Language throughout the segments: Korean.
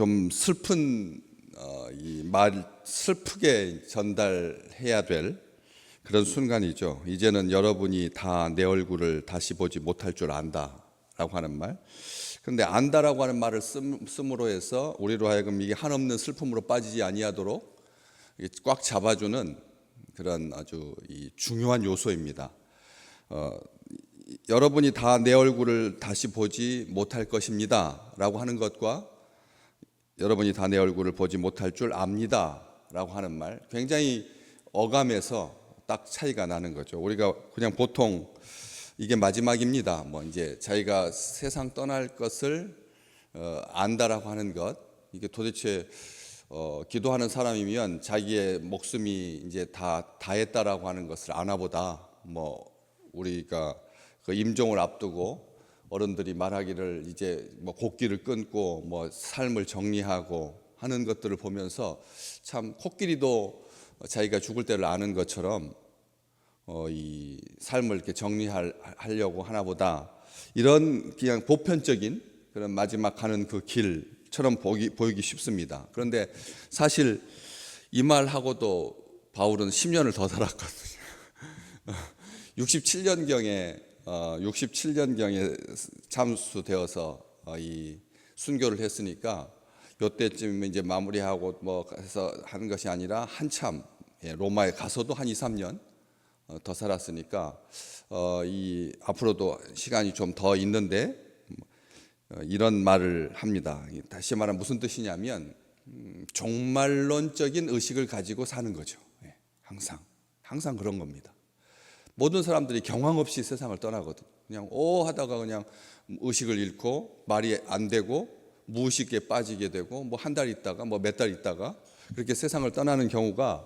좀 슬픈 이 말 슬프게 전달해야 될 그런 순간이죠. 이제는 여러분이 다 내 얼굴을 다시 보지 못할 줄 안다라고 하는 말. 그런데 안다라고 하는 말을 씀으로 해서 우리로 하여금 이게 한없는 슬픔으로 빠지지 아니하도록 꽉 잡아주는 그런 아주 중요한 요소입니다. 여러분이 다 내 얼굴을 다시 보지 못할 것입니다라고 하는 것과 여러분이 다 내 얼굴을 보지 못할 줄 압니다라고 하는 말, 굉장히 어감에서 딱 차이가 나는 거죠. 우리가 그냥 보통 이게 마지막입니다, 뭐 이제 자기가 세상 떠날 것을 안다라고 하는 것, 이게 도대체 기도하는 사람이면 자기의 목숨이 이제 다 다했다라고 하는 것을 아나보다, 뭐 우리가 그 임종을 앞두고 어른들이 말하기를 이제 뭐 곡기를 끊고 뭐 삶을 정리하고 하는 것들을 보면서 참 코끼리도 자기가 죽을 때를 아는 것처럼 이 삶을 이렇게 정리하려고 하나보다, 이런 그냥 보편적인 그런 마지막 가는 그 길처럼 보이기 쉽습니다. 그런데 사실 이 말하고도 바울은 10년을 더 살았거든요. 67년경에 참수되어서 이 순교를 했으니까 요때쯤 이제 마무리하고 뭐 해서 하는 것이 아니라 한참 로마에 가서도 한 2, 3년 더 살았으니까 이 앞으로도 시간이 좀 더 있는데 이런 말을 합니다. 다시 말하면 무슨 뜻이냐면 종말론적인 의식을 가지고 사는 거죠. 항상 그런 겁니다. 모든 사람들이 경황 없이 세상을 떠나거든. 그냥 하다가 그냥 의식을 잃고 말이 안 되고 무의식에 빠지게 되고 뭐 한 달 있다가 뭐 몇 달 있다가 그렇게 세상을 떠나는 경우가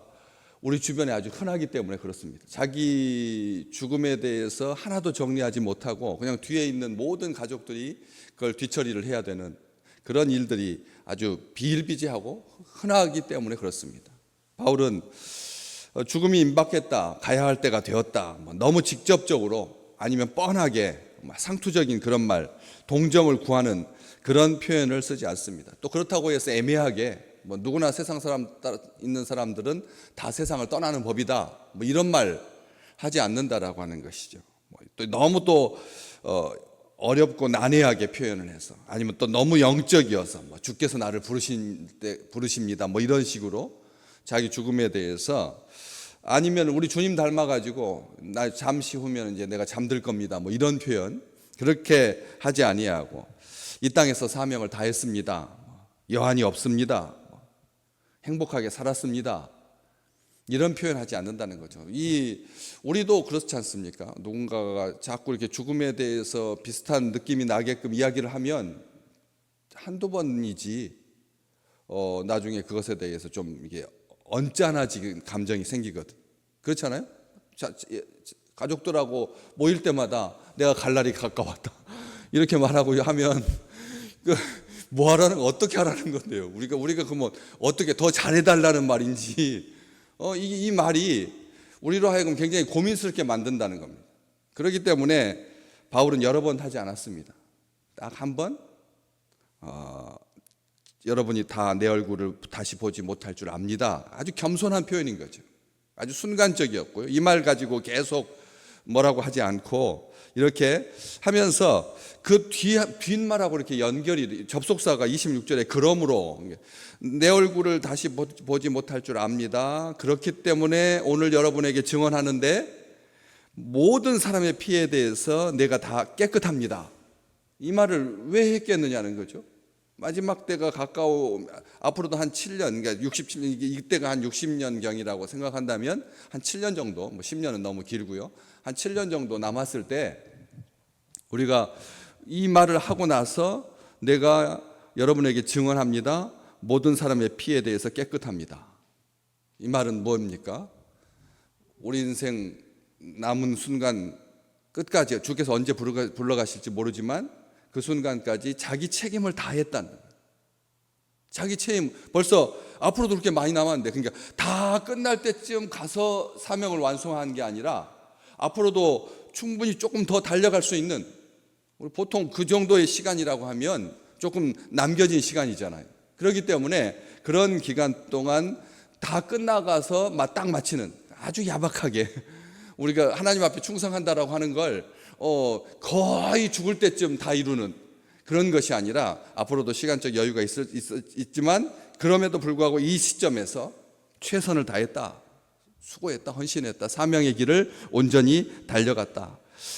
우리 주변에 아주 흔하기 때문에 그렇습니다. 자기 죽음에 대해서 하나도 정리하지 못하고 그냥 뒤에 있는 모든 가족들이 그걸 뒤처리를 해야 되는 그런 일들이 아주 비일비재하고 흔하기 때문에 그렇습니다. 바울은 죽음이 임박했다, 가야 할 때가 되었다, 너무 직접적으로 아니면 뻔하게 상투적인 그런 말, 동정을 구하는 그런 표현을 쓰지 않습니다. 또 그렇다고 해서 애매하게 뭐 누구나 세상 사람 있는 사람들은 다 세상을 떠나는 법이다, 뭐 이런 말 하지 않는다라고 하는 것이죠. 또 너무 또 어렵고 난해하게 표현을 해서, 아니면 또 너무 영적이어서 뭐 주께서 나를 부르십니다, 뭐 이런 식으로 자기 죽음에 대해서, 아니면 우리 주님 닮아가지고 나 잠시 후면 이제 내가 잠들 겁니다, 뭐 이런 표현 그렇게 하지 아니하고, 이 땅에서 사명을 다했습니다, 여한이 없습니다, 행복하게 살았습니다, 이런 표현하지 않는다는 거죠. 우리도 그렇지 않습니까? 누군가가 자꾸 이렇게 죽음에 대해서 비슷한 느낌이 나게끔 이야기를 하면 한두 번이지 나중에 그것에 대해서 좀 이게 언짢아지는 감정이 생기거든. 그렇잖아요? 가족들하고 모일 때마다 내가 갈 날이 가까웠다 이렇게 말하고 하면 뭐 하라는 거, 어떻게 하라는 건데요? 우리가 그러면 어떻게 더 잘해달라는 말인지 이 말이 우리로 하여금 굉장히 고민스럽게 만든다는 겁니다. 그렇기 때문에 바울은 여러 번 하지 않았습니다. 딱 한 번, 여러분이 다 내 얼굴을 다시 보지 못할 줄 압니다. 아주 겸손한 표현인 거죠. 아주 순간적이었고요. 이 말 가지고 계속 뭐라고 하지 않고 이렇게 하면서 그 뒷말하고 이렇게 연결이, 접속사가 26절에 그러므로 내 얼굴을 다시 보지 못할 줄 압니다. 그렇기 때문에 오늘 여러분에게 증언하는데 모든 사람의 피에 대해서 내가 다 깨끗합니다. 이 말을 왜 했겠느냐는 거죠. 마지막 때가 앞으로도 한 7년, 그러니까 67년, 이때가 한 60년경이라고 생각한다면 한 7년 정도, 뭐 10년은 너무 길고요, 한 7년 정도 남았을 때 우리가 이 말을 하고 나서 내가 여러분에게 증언합니다, 모든 사람의 피에 대해서 깨끗합니다. 이 말은 뭡니까? 우리 인생 남은 순간 끝까지 주께서 언제 불러가실지 모르지만 그 순간까지 자기 책임을 다했다는 거예요. 자기 책임, 벌써 앞으로도 그렇게 많이 남았는데, 그러니까 다 끝날 때쯤 가서 사명을 완성한 게 아니라 앞으로도 충분히 조금 더 달려갈 수 있는, 우리 보통 그 정도의 시간이라고 하면 조금 남겨진 시간이잖아요. 그렇기 때문에 그런 기간 동안 다 끝나가서 딱 마치는, 아주 야박하게 우리가 하나님 앞에 충성한다라고 하는 걸 거의 죽을 때쯤 다 이루는 그런 것이 아니라, 앞으로도 시간적 여유가 있지만 그럼에도 불구하고 이 시점에서 최선을 다했다, 수고했다, 헌신했다, 사명의 길을 온전히 달려갔다.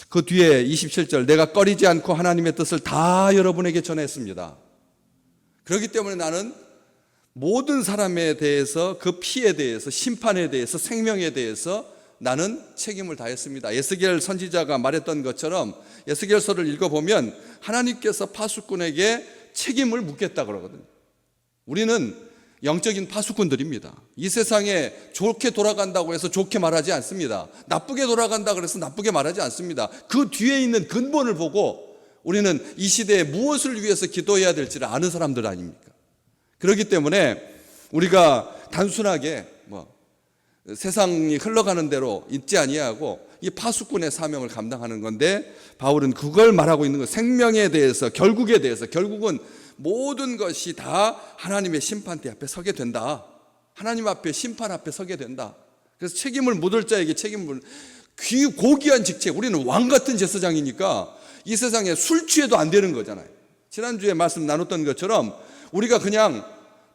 그 뒤에 27절, 내가 꺼리지 않고 하나님의 뜻을 다 여러분에게 전했습니다. 그렇기 때문에 나는 모든 사람에 대해서, 그 피에 대해서, 심판에 대해서, 생명에 대해서 나는 책임을 다했습니다. 에스겔 선지자가 말했던 것처럼 에스겔서를 읽어보면 하나님께서 파수꾼에게 책임을 묻겠다 그러거든요. 우리는 영적인 파수꾼들입니다. 이 세상에 좋게 돌아간다고 해서 좋게 말하지 않습니다. 나쁘게 돌아간다 그래서 나쁘게 말하지 않습니다. 그 뒤에 있는 근본을 보고 우리는 이 시대에 무엇을 위해서 기도해야 될지를 아는 사람들 아닙니까? 그렇기 때문에 우리가 단순하게 세상이 흘러가는 대로 있지 아니하고 이 파수꾼의 사명을 감당하는 건데, 바울은 그걸 말하고 있는 거예요. 생명에 대해서, 결국에 대해서, 결국은 모든 것이 다 하나님의 심판대 앞에 서게 된다. 하나님 앞에, 심판 앞에 서게 된다. 그래서 책임을 묻을 자에게 책임을, 고귀한 직책, 우리는 왕 같은 제사장이니까 이 세상에 술 취해도 안 되는 거잖아요. 지난주에 말씀 나눴던 것처럼 우리가 그냥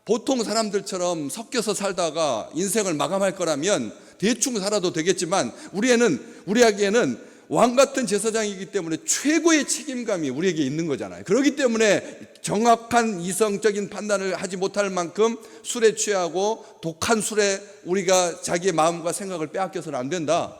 보통 사람들처럼 섞여서 살다가 인생을 마감할 거라면 대충 살아도 되겠지만, 우리에게는 왕 같은 제사장이기 때문에 최고의 책임감이 우리에게 있는 거잖아요. 그렇기 때문에 정확한 이성적인 판단을 하지 못할 만큼 술에 취하고 독한 술에 우리가 자기의 마음과 생각을 빼앗겨서는 안 된다.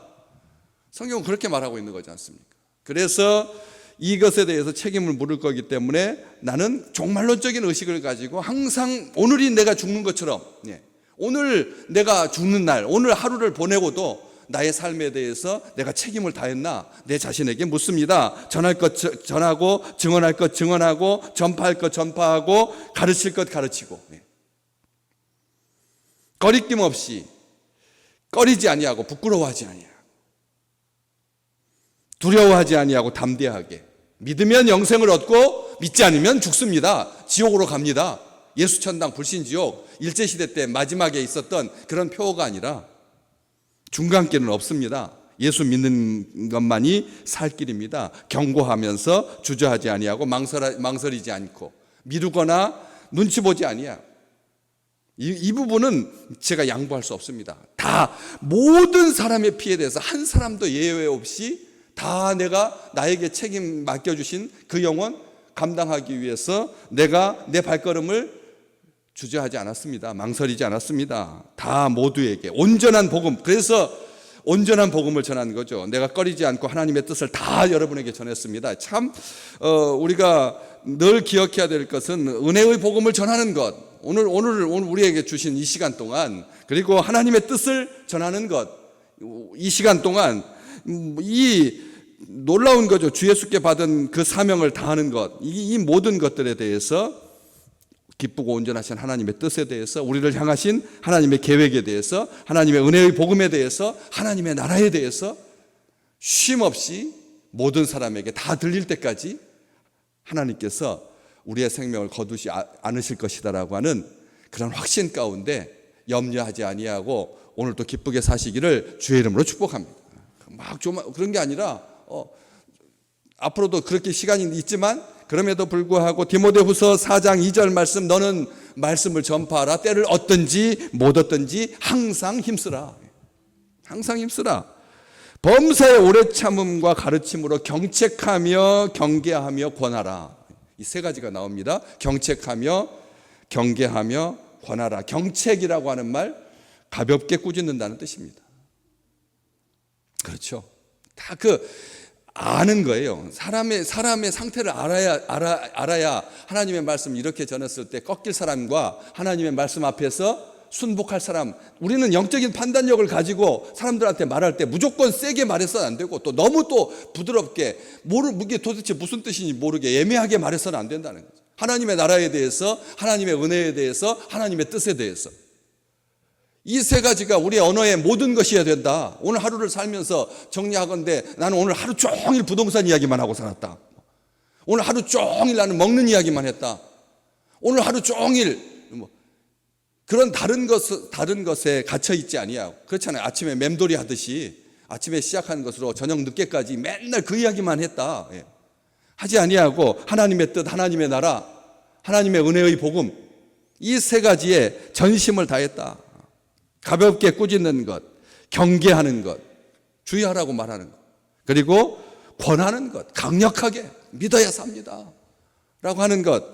성경은 그렇게 말하고 있는 거지 않습니까? 그래서 이것에 대해서 책임을 물을 거기 때문에 나는 종말론적인 의식을 가지고 항상 오늘이 내가 죽는 것처럼, 오늘 내가 죽는 날, 오늘 하루를 보내고도 나의 삶에 대해서 내가 책임을 다했나 내 자신에게 묻습니다. 전할 것 전하고, 증언할 것 증언하고, 전파할 것 전파하고, 가르칠 것 가르치고, 꺼리낌 없이, 꺼리지 아니하고 부끄러워하지 아니하고, 두려워하지 아니하고 담대하게, 믿으면 영생을 얻고 믿지 않으면 죽습니다. 지옥으로 갑니다. 예수천당 불신지옥, 일제시대 때 마지막에 있었던 그런 표어가 아니라 중간길은 없습니다. 예수 믿는 것만이 살 길입니다. 경고하면서 주저하지 아니하고, 망설이지 않고, 미루거나 눈치 보지 아니하고, 이 부분은 제가 양보할 수 없습니다. 다 모든 사람의 피에 대해서 한 사람도 예외 없이 다 나에게 책임 맡겨주신 그 영혼 감당하기 위해서 내가 내 발걸음을 주저하지 않았습니다. 망설이지 않았습니다. 다 모두에게 온전한 복음, 그래서 온전한 복음을 전한 거죠. 내가 꺼리지 않고 하나님의 뜻을 다 여러분에게 전했습니다. 참 우리가 늘 기억해야 될 것은 은혜의 복음을 전하는 것, 오늘 우리에게 주신 이 시간 동안, 그리고 하나님의 뜻을 전하는 것, 이 시간 동안 이 놀라운 거죠. 주 예수께 받은 그 사명을 다하는 것, 이 모든 것들에 대해서, 기쁘고 온전하신 하나님의 뜻에 대해서, 우리를 향하신 하나님의 계획에 대해서, 하나님의 은혜의 복음에 대해서, 하나님의 나라에 대해서 쉼 없이 모든 사람에게 다 들릴 때까지 하나님께서 우리의 생명을 거두지 않으실 것이다라고 하는 그런 확신 가운데 염려하지 아니하고 오늘도 기쁘게 사시기를 주의 이름으로 축복합니다. 그런 게 아니라 앞으로도 그렇게 시간이 있지만, 그럼에도 불구하고 디모데후서 4장 2절 말씀, 너는 말씀을 전파하라. 때를 얻든지 못 얻든지 항상 힘쓰라. 항상 힘쓰라. 범사의 오래 참음과 가르침으로 경책하며 경계하며 권하라. 이 세 가지가 나옵니다. 경책하며 경계하며 권하라. 경책이라고 하는 말, 가볍게 꾸짖는다는 뜻입니다. 그렇죠. 다 아는 거예요. 사람의 상태를 알아야 하나님의 말씀 이렇게 전했을 때 꺾일 사람과 하나님의 말씀 앞에서 순복할 사람, 우리는 영적인 판단력을 가지고 사람들한테 말할 때 무조건 세게 말해서는 안 되고, 또 너무 또 부드럽게, 이게 도대체 무슨 뜻인지 모르게 애매하게 말해서는 안 된다는 거죠. 하나님의 나라에 대해서, 하나님의 은혜에 대해서, 하나님의 뜻에 대해서, 이 세 가지가 우리의 언어의 모든 것이어야 된다. 오늘 하루를 살면서 정리하건대 나는 오늘 하루 종일 부동산 이야기만 하고 살았다. 오늘 하루 종일 나는 먹는 이야기만 했다. 오늘 하루 종일 그런 다른 것에 갇혀 있지 아니하고, 그렇잖아요. 아침에 맴돌이 하듯이 아침에 시작하는 것으로 저녁 늦게까지 맨날 그 이야기만 했다. 예. 하지 아니하고 하나님의 뜻, 하나님의 나라, 하나님의 은혜의 복음, 이 세 가지에 전심을 다했다. 가볍게 꾸짖는 것, 경계하는 것, 주의하라고 말하는 것, 그리고 권하는 것, 강력하게 믿어야 삽니다 라고 하는 것.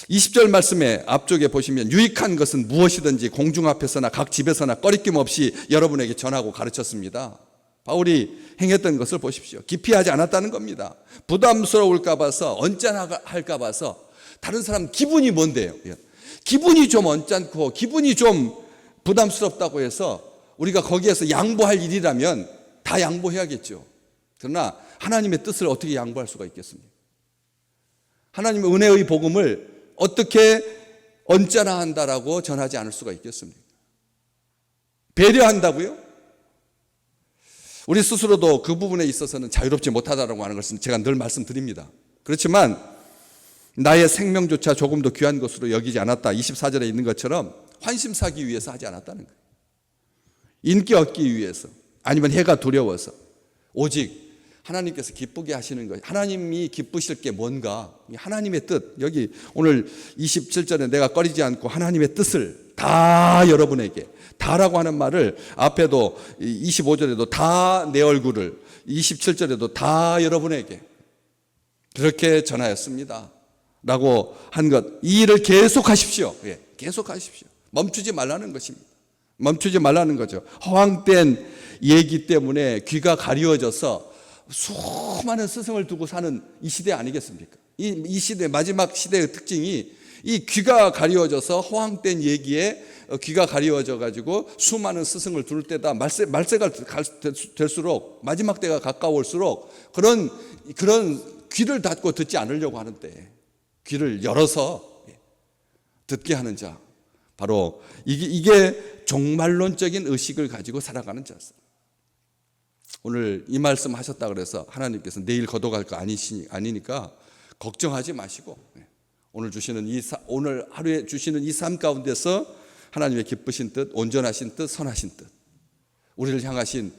20절 말씀에 앞쪽에 보시면 유익한 것은 무엇이든지 공중 앞에서나 각 집에서나 꺼리낌 없이 여러분에게 전하고 가르쳤습니다. 바울이 행했던 것을 보십시오. 기피하지 않았다는 겁니다. 부담스러울까 봐서, 언짢할까 봐서. 다른 사람 기분이 뭔데요? 기분이 좀 언짢고 기분이 좀 부담스럽다고 해서 우리가 거기에서 양보할 일이라면 다 양보해야겠죠. 그러나 하나님의 뜻을 어떻게 양보할 수가 있겠습니까? 하나님의 은혜의 복음을 어떻게 언짢아한다라고 전하지 않을 수가 있겠습니까? 배려한다고요? 우리 스스로도 그 부분에 있어서는 자유롭지 못하다라고 하는 것은 제가 늘 말씀드립니다. 그렇지만 나의 생명조차 조금 더 귀한 것으로 여기지 않았다. 24절에 있는 것처럼 환심 사기 위해서 하지 않았다는 거예요. 인기 얻기 위해서, 아니면 해가 두려워서. 오직 하나님께서 기쁘게 하시는 것, 하나님이 기쁘실 게 뭔가, 하나님의 뜻. 여기 오늘 27절에 내가 꺼리지 않고 하나님의 뜻을 다 여러분에게, 다라고 하는 말을 앞에도 25절에도 다 내 얼굴을, 27절에도 다 여러분에게 그렇게 전하였습니다 라고 한 것, 이 일을 계속하십시오. 예, 계속하십시오. 멈추지 말라는 것입니다. 멈추지 말라는 거죠. 허황된 얘기 때문에 귀가 가리워져서 수많은 스승을 두고 사는 이 시대 아니겠습니까? 이 시대, 마지막 시대의 특징이 이 귀가 가리워져서 허황된 얘기에 귀가 가리워져 가지고 수많은 스승을 둘 때다 말세가 될수록, 마지막 때가 가까울수록 그런 귀를 닫고 듣지 않으려고 하는데 귀를 열어서 듣게 하는 자, 바로 이게 종말론적인 의식을 가지고 살아가는 자였어요. 오늘 이 말씀 하셨다 그래서 하나님께서 내일 거둬갈 거 아니니까 걱정하지 마시고, 오늘 하루에 주시는 이 삶 가운데서 하나님의 기쁘신 뜻, 온전하신 뜻, 선하신 뜻, 우리를 향하신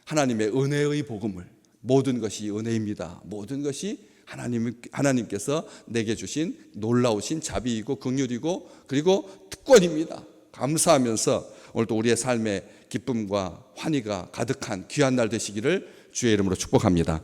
하나님의 은혜의 복음을, 모든 것이 은혜입니다. 모든 것이 하나님께서 내게 주신 놀라우신 자비이고 긍휼이고 그리고 특권입니다. 감사하면서 오늘도 우리의 삶에 기쁨과 환희가 가득한 귀한 날 되시기를 주의 이름으로 축복합니다.